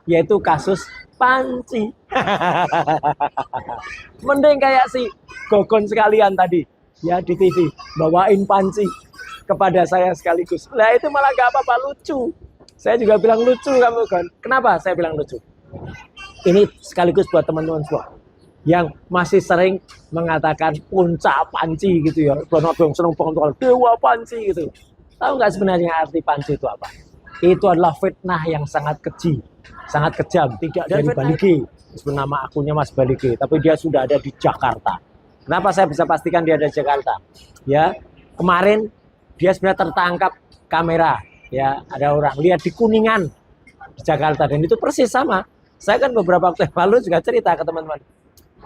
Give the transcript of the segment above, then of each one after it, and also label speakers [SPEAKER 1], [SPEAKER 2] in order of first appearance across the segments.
[SPEAKER 1] yaitu kasus panci. Mending kayak si Gogon sekalian tadi ya di TV bawain panci kepada saya sekaligus. Lah itu malah gak apa-apa, lucu. Saya juga bilang lucu kamu kan. Kenapa saya bilang lucu? Ini sekaligus buat teman-teman semua yang masih sering mengatakan puncak panci gitu ya. Donald seneng banget dewa panci gitu. Tahu nggak sebenarnya arti panci itu apa? Itu adalah fitnah yang sangat keji, sangat kejam. Tidak dari Balike, nama akunnya Mas Balike, tapi dia sudah ada di Jakarta. Kenapa saya bisa pastikan dia ada di Jakarta? Ya, kemarin dia sebenarnya tertangkap kamera. Ya, ada orang lihat di Kuningan di Jakarta dan itu persis sama. Saya kan beberapa waktu yang lalu juga cerita ke teman-teman.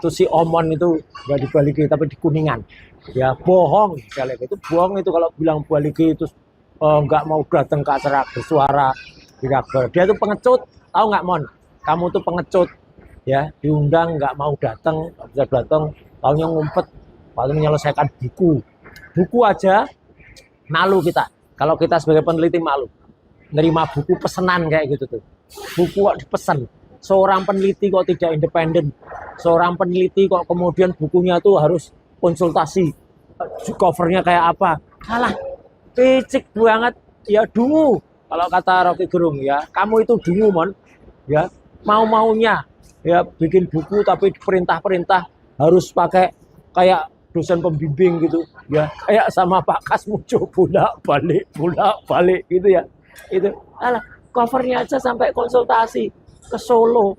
[SPEAKER 1] Itu si Omon itu nggak di Balike tapi di Kuningan. Ya bohong, misalnya itu bohong itu kalau bilang Balike itu nggak mau datang ke acara bersuara tidak. Dia tuh pengecut, tahu nggak Mon? Kamu tuh pengecut, ya diundang nggak mau datang, nggak bisa datang, taunya ngumpet, paling menyelesaikan buku aja malu kita. Kalau kita sebagai peneliti malu, nerima buku pesanan kayak gitu tuh, buku kok dipesan. Seorang peneliti kok tidak independen, seorang peneliti kok kemudian bukunya tuh harus konsultasi, covernya kayak apa? Alah, picik banget, ya dungu. Kalau kata Rocky Gerung ya, kamu itu dungu Mon, ya mau-maunya, ya bikin buku tapi perintah-perintah harus pakai kayak dosen pembimbing gitu, ya kayak sama Pak Kasmujo bolak-balik gitu ya. Itu, alah, covernya aja sampai konsultasi ke Solo,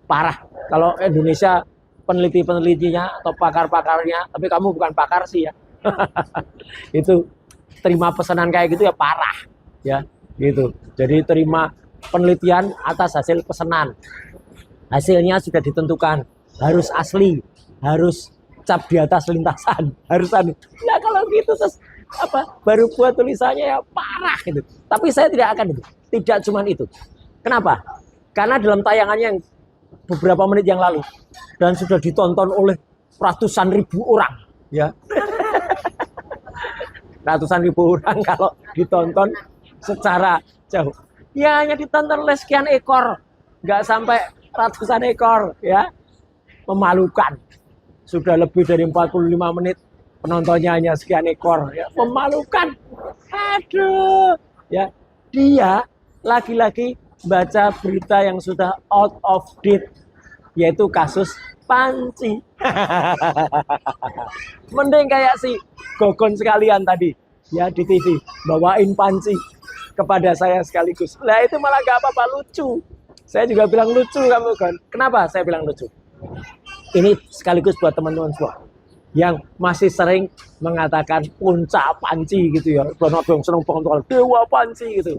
[SPEAKER 1] parah. Kalau Indonesia penelitinya atau pakar-pakarnya, tapi kamu bukan pakar sih ya. Itu terima pesanan kayak gitu ya parah ya gitu. Jadi terima penelitian atas hasil pesanan, hasilnya sudah ditentukan, harus asli, harus cap di atas lintasan, harus anu. Nah kalau gitu terus apa baru buat tulisannya ya parah gitu. Tapi saya tidak akan itu, tidak cuma itu. Kenapa? Karena dalam tayangannya yang beberapa menit yang lalu dan sudah ditonton oleh ratusan ribu orang ya. Ratusan ribu orang kalau ditonton secara jauh ya hanya ditonton oleh sekian ekor, nggak sampai ratusan ekor ya. Memalukan, sudah lebih dari 45 menit penontonnya hanya sekian ekor ya. Memalukan, aduh ya. Dia lagi-lagi baca berita yang sudah out of date, yaitu kasus panci. Mending kayak si Gogon sekalian tadi ya di TV bawain panci kepada saya sekaligus. Lah itu malah gak apa-apa, lucu. Saya juga bilang lucu kamu kan. Kenapa saya bilang lucu? Ini sekaligus buat teman-teman semua yang masih sering mengatakan puncak panci gitu ya. Donald seneng banget dewa panci gitu.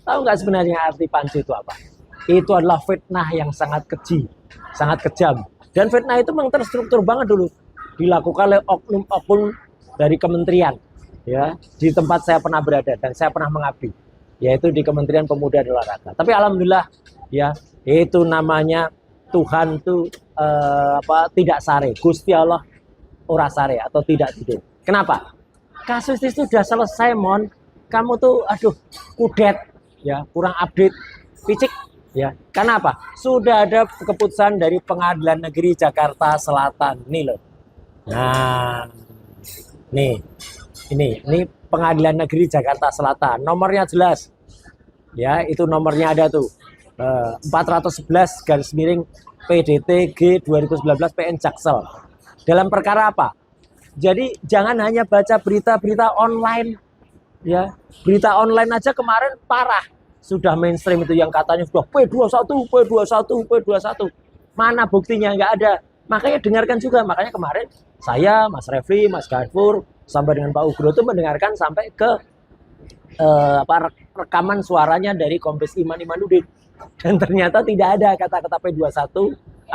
[SPEAKER 1] Tahu nggak sebenarnya arti panci itu apa? Itu adalah fitnah yang sangat keji, sangat kejam. Dan fitnah itu memang terstruktur banget dulu. Dilakukan oleh oknum-oknum dari kementerian. Ya, di tempat saya pernah berada dan saya pernah mengabdi. Yaitu di Kementerian Pemuda dan Olahraga. Tapi alhamdulillah ya, itu namanya Tuhan tuh tidak sare. Gusti Allah ora sare atau tidak tidur. Kenapa? Kasus itu sudah selesai Mon. Kamu tuh aduh kudet. Ya kurang update, picik ya. Karena apa? Sudah ada keputusan dari Pengadilan Negeri Jakarta Selatan nih loh. Nah, ini Pengadilan Negeri Jakarta Selatan. Nomornya jelas, ya itu nomornya ada tuh 411 PDT G 2019 PN Jaksel. Dalam perkara apa? Jadi jangan hanya baca berita-berita online. Ya, berita online aja kemarin parah. Sudah mainstream itu yang katanya sudah P21. Mana buktinya? Nggak ada. Makanya dengarkan juga. Makanya kemarin saya, Mas Refli, Mas Garfur, sampai dengan Pak Ugro itu mendengarkan sampai ke rekaman suaranya dari Kombes Iman Imanuddin. Dan ternyata tidak ada kata-kata P21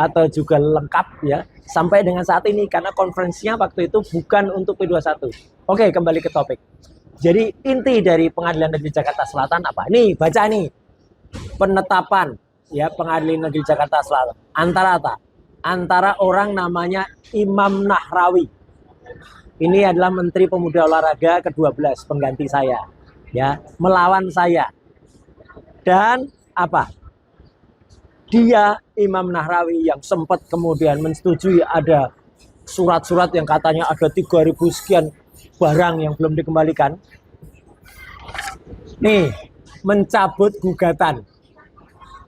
[SPEAKER 1] atau juga lengkap ya sampai dengan saat ini karena konferensinya waktu itu bukan untuk P21. Oke, kembali ke topik. Jadi inti dari Pengadilan Negeri Jakarta Selatan apa? Nih, baca nih. Penetapan ya Pengadilan Negeri Jakarta Selatan antara orang namanya Imam Nahrawi. Ini adalah Menteri Pemuda Olahraga ke-12 pengganti saya ya, melawan saya. Dan apa? Dia Imam Nahrawi yang sempat kemudian menyetujui ada surat-surat yang katanya ada 3.000 sekian barang yang belum dikembalikan. Nih, mencabut gugatan.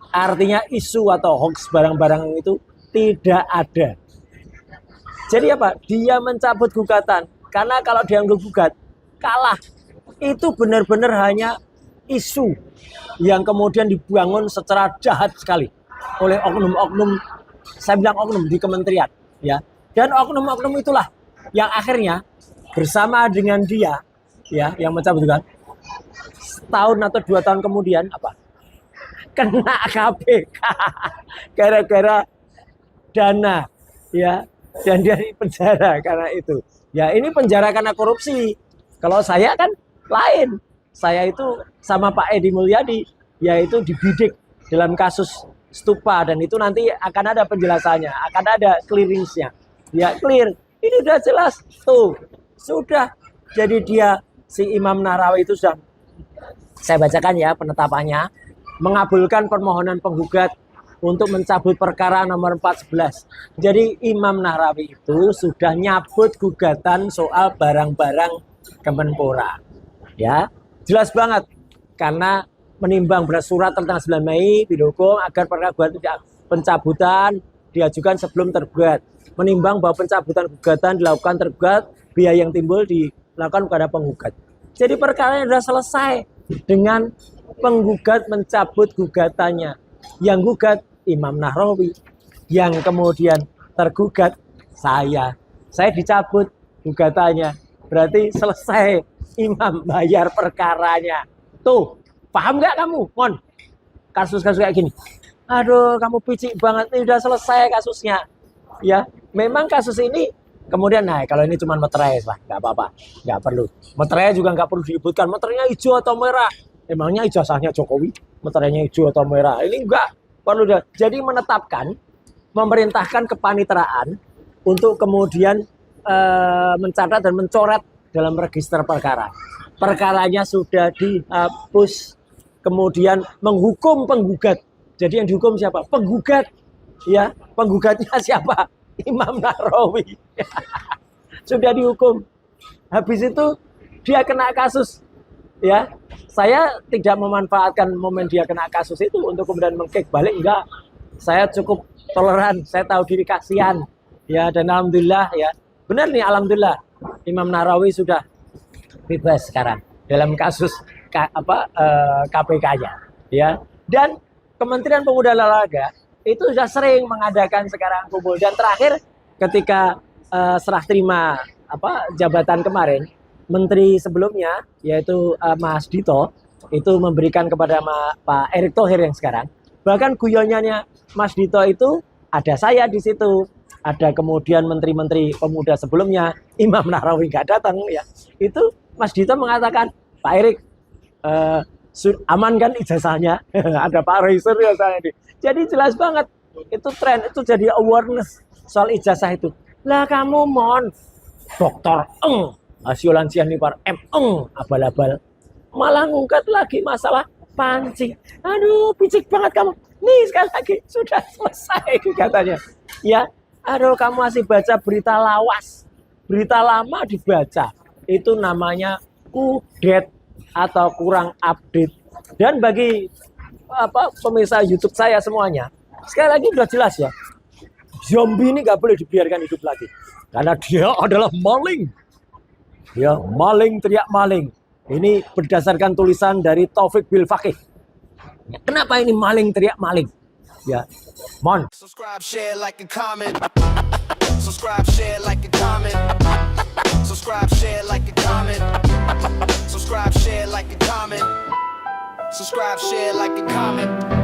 [SPEAKER 1] Artinya isu atau hoax barang-barang itu tidak ada. Jadi apa? Dia mencabut gugatan. Karena kalau dia gugat, kalah. Itu benar-benar hanya isu yang kemudian dibangun secara jahat sekali oleh oknum-oknum, saya bilang oknum di kementerian, ya. Dan oknum-oknum itulah yang akhirnya bersama dengan dia, ya, yang mencabut gugatan. Setahun atau 2 tahun kemudian apa? Kena KPK gara-gara dana, ya, dan dia di penjara karena itu. Ya, ini penjara karena korupsi. Kalau saya kan lain. Saya itu sama Pak Edi Mulyadi, yaitu dibidik dalam kasus stupa, dan itu nanti akan ada penjelasannya, akan ada clearance-nya. Ya, clear. Ini udah jelas tuh. Sudah. Jadi dia si Imam Nahrawi itu sudah, saya bacakan ya penetapannya, mengabulkan permohonan penggugat untuk mencabut perkara nomor 411. Jadi Imam Nahrawi itu sudah nyabut gugatan soal barang-barang Kemenpora. Ya, jelas banget karena menimbang bersurat tentang 9 Mei didukung agar perkara gugatan pencabutan diajukan sebelum tergugat. Menimbang bahwa pencabutan gugatan dilakukan tergugat, biaya yang timbul dilakukan kepada penggugat. Jadi perkara sudah selesai dengan penggugat mencabut gugatannya. Yang gugat Imam Nahrawi, yang kemudian tergugat saya. Saya dicabut gugatannya. Berarti selesai, Imam bayar perkaranya. Tuh, paham nggak kamu, Mon? Kasus-kasus kayak gini. Aduh, kamu picik banget. Ini udah selesai kasusnya. Ya, memang kasus ini kemudian, nah kalau ini cuma meterai lah, nggak apa-apa, nggak perlu. Meterai juga nggak perlu disebutkan. Meterainya hijau atau merah? Emangnya ijazahnya Jokowi? Meterainya hijau atau merah? Ini nggak perlu. Jadi menetapkan, memerintahkan kepanitraan untuk kemudian mencatat dan mencoret dalam register perkara. Perkaranya sudah dihapus, kemudian menghukum penggugat. Jadi yang dihukum siapa? Penggugat. Ya, penggugatnya siapa? Imam Nahrawi. Sudah dihukum. Habis itu dia kena kasus. Ya, saya tidak memanfaatkan momen dia kena kasus itu untuk kemudian mengkick balik, enggak. Saya cukup toleran, saya tahu diri, kasihan. Ya, dan alhamdulillah ya. Benar nih, alhamdulillah Imam Nahrawi sudah bebas sekarang dalam kasus KPK-nya. Ya. Dan Kementerian Pemuda dan Olahraga itu sudah sering mengadakan sekarang kumpul, dan terakhir ketika serah terima jabatan kemarin, menteri sebelumnya yaitu Mas Dito itu memberikan kepada Pak Erick Thohir yang sekarang. Bahkan guyonannya Mas Dito itu ada saya di situ, ada kemudian menteri-menteri pemuda sebelumnya, Imam Nahrawi nggak datang ya. Itu Mas Dito mengatakan, Pak Erick aman kan ijazahnya? Ada Pak Reiser ya saya ini. Jadi jelas banget itu tren, itu jadi awareness soal ijazah itu. Lah kamu Mon, dokter hasil lansian nipar abal-abal, malah ngungkat lagi masalah pancing. Aduh, picik banget kamu. Nih sekali lagi sudah selesai katanya. Ya, aduh kamu masih baca berita lawas, berita lama dibaca. Itu namanya kudet atau kurang update. Dan bagi pemirsa YouTube saya semuanya, sekali lagi sudah jelas ya, zombie ini nggak boleh dibiarkan hidup lagi karena dia adalah maling. Ya, maling teriak maling. Ini berdasarkan tulisan dari Taufik Bil Fakih. Ya, kenapa ini maling teriak maling? Ya, Mon. Subscribe, share, like, and comment. Subscribe, share, like, and comment. Subscribe, share, like, and comment. Subscribe, share, like, and comment. Subscribe, share, like, and comment.